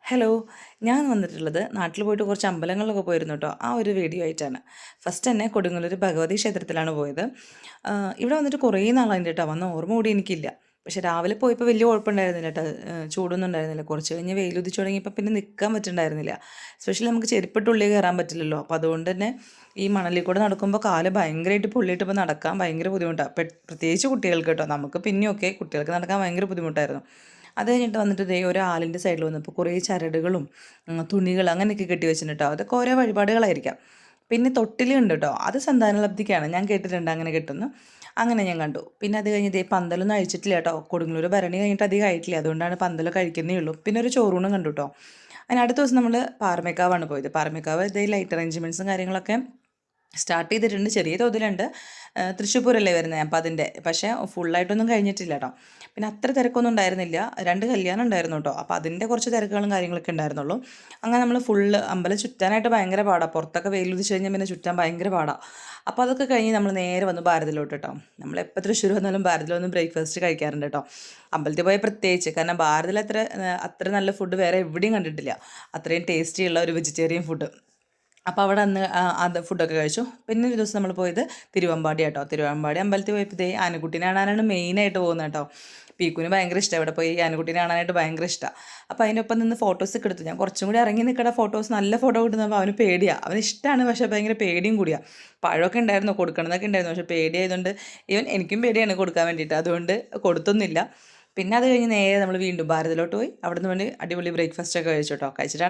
Hello. ഞാൻ വന്നിട്ടുള്ളത് നാട്ടിൽ പോയിട്ട് കുറച്ച് അമ്പലങ്ങളിലൊക്കെ പോയിരുന്നു കേട്ടോ. ആ ഒരു വീഡിയോ ആയിട്ടാണ്. ഫസ്റ്റ് തന്നെ കൊടുങ്ങല്ലൂർ ഭഗവതി ക്ഷേത്രത്തിലാണ് പോയത്. ഇവിടെ വന്നിട്ട് കുറേ നാളായിട്ടുണ്ട് കേട്ടോ. വന്ന ഓർമ്മ കൂടി എനിക്കില്ല. പക്ഷെ രാവിലെ പോയപ്പോൾ വലിയ കുഴപ്പമുണ്ടായിരുന്നില്ല കേട്ടോ. ചൂടൊന്നും ഉണ്ടായിരുന്നില്ല. കുറച്ച് കഴിഞ്ഞ് വെയിലുദിച്ച് തുടങ്ങിയപ്പോൾ പിന്നെ നിൽക്കാൻ പറ്റുന്നുണ്ടായിരുന്നില്ല. എസ്പെഷ്യലി നമുക്ക് ചെരുപ്പിട്ട് ഉള്ളിൽ കയറാൻ പറ്റില്ലല്ലോ. അപ്പോൾ അതുകൊണ്ട് തന്നെ ഈ മണലിൽ കൂടെ നടക്കുമ്പോൾ കാല് ഭയങ്കരമായിട്ട് പൊള്ളിയിട്ട് ഇപ്പോൾ നടക്കാൻ ഭയങ്കര ബുദ്ധിമുട്ടാണ്. പ്രത്യേകിച്ച് കുട്ടികൾക്ക് കേട്ടോ. നമുക്ക് പിന്നെയൊക്കെ കുട്ടികൾക്ക് നടക്കാൻ ഭയങ്കര ബുദ്ധിമുട്ടായിരുന്നു. അത് കഴിഞ്ഞിട്ട് വന്നിട്ട് ദേ ഒരു ആലിൻ്റെ സൈഡിൽ വന്നപ്പോൾ കുറേ ചരടുകളും തുണികൾ അങ്ങനെയൊക്കെ കെട്ടി വെച്ചിട്ടുണ്ട് കേട്ടോ. അതൊക്കെ ഓരോ വഴിപാടുകളായിരിക്കാം. പിന്നെ തൊട്ടിലുണ്ട് കേട്ടോ. അത് സന്താനലബ്ധിക്കാണ്. ഞാൻ കേട്ടിട്ടുണ്ട് അങ്ങനെ കെട്ടുന്നു. അങ്ങനെ ഞാൻ കണ്ടു. പിന്നെ അത് കഴിഞ്ഞ് ദേ പന്തലൊന്നും അഴിച്ചിട്ടില്ല കേട്ടോ. കൊടുങ്ങല്ലൂർ ഭരണി കഴിഞ്ഞിട്ട് അധികം ആയിട്ടില്ല. അതുകൊണ്ടാണ് പന്തലൊക്കെ അഴിക്കുന്നേ ഉള്ളൂ. പിന്നെ ഒരു ചോറൂണും കണ്ടു കേട്ടോ. അതിന് അടുത്ത ദിവസം നമ്മൾ പാറമേക്കാവാണ് പോയത്. പാറമേക്കാവ് ഇതേ ലൈറ്റ് അറേഞ്ച്മെൻറ്റ്സും കാര്യങ്ങളൊക്കെ സ്റ്റാർട്ട് ചെയ്തിട്ടുണ്ട്. ചെറിയ തോതിലുണ്ട്. തൃശ്ശൂർ പൂരല്ലേ വരുന്നത്. അപ്പം അതിൻ്റെ പക്ഷേ ഫുള്ളായിട്ടൊന്നും കഴിഞ്ഞിട്ടില്ല കേട്ടോ. പിന്നെ അത്ര തിരക്കൊന്നും ഉണ്ടായിരുന്നില്ല. 2 കല്യാണം ഉണ്ടായിരുന്നു കേട്ടോ. അപ്പോൾ അതിൻ്റെ കുറച്ച് തിരക്കുകളും കാര്യങ്ങളൊക്കെ ഉണ്ടായിരുന്നുള്ളൂ. അങ്ങനെ നമ്മൾ ഫുള്ള് അമ്പലം ചുറ്റാനായിട്ട് ഭയങ്കര പാടാണ്. പുറത്തൊക്കെ വെയിലുദിച്ച് കഴിഞ്ഞാൽ പിന്നെ ചുറ്റാൻ ഭയങ്കര പാടാണ്. അപ്പോൾ അതൊക്കെ കഴിഞ്ഞ് നമ്മൾ നേരെ വന്നു ഭാരതിലോട്ട് കേട്ടോ. നമ്മളെപ്പോൾ തൃശ്ശൂർ വന്നാലും ഭാരതിൽ വന്ന് ബ്രേക്ക്ഫാസ്റ്റ് കഴിക്കാറുണ്ട് കേട്ടോ. അമ്പലത്തിൽ പോയാൽ പ്രത്യേകിച്ച്. കാരണം ഭാരതിൽ അത്ര നല്ല ഫുഡ് വേറെ എവിടെയും കണ്ടിട്ടില്ല. അത്രയും ടേസ്റ്റിയുള്ള ഒരു വെജിറ്റേറിയൻ ഫുഡ്. അപ്പോൾ അവിടെ അന്ന് അത് ഫുഡൊക്കെ കഴിച്ചു. പിന്നെ ഒരു ദിവസം നമ്മൾ പോയത് തിരുവമ്പാടി കേട്ടോ. തിരുവമ്പാടി അമ്പലത്തിൽ പോയപ്പോൾ ഇതേ ആനക്കുട്ടീനെ കാണാനാണ് മെയിനായിട്ട് പോകുന്നത് കേട്ടോ. പീക്കുവിന് ഭയങ്കര ഇഷ്ടമാണ്. ഇവിടെ പോയി ആനക്കുട്ടീനെ കാണാനായിട്ട് ഭയങ്കര ഇഷ്ടമാണ്. അപ്പോൾ അതിൻ്റെ ഒപ്പം നിന്ന് ഫോട്ടോസൊക്കെ എടുത്തു. ഞാൻ കുറച്ചും കൂടി ഇറങ്ങി നിൽക്കണ ഫോട്ടോസ് നല്ല ഫോട്ടോ കിട്ടുന്നപ്പോൾ അവന് പേടിയാണ്. അവന് ഇഷ്ടമാണ്, പക്ഷേ ഭയങ്കര പേടിയും കൂടിയാണ്. പഴമൊക്കെ ഉണ്ടായിരുന്നു, കൊടുക്കണമെന്നൊക്കെ ഉണ്ടായിരുന്നു. പക്ഷേ പേടിയായതുകൊണ്ട് എനിക്കും പേടിയാണ് കൊടുക്കാൻ വേണ്ടിയിട്ട്. അതുകൊണ്ട് കൊടുത്തൊന്നുമില്ല. പിന്നെ അത് കഴിഞ്ഞ് നേരെ നമ്മൾ വീണ്ടും ഭാരതിലോട്ട് പോയി. അവിടെ നിന്ന് വേണ്ടി അടിപൊളി ബ്രേക്ക്ഫാസ്റ്റ് ഒക്കെ കഴിച്ചു കേട്ടോ. കഴിച്ചിട്ടാണ്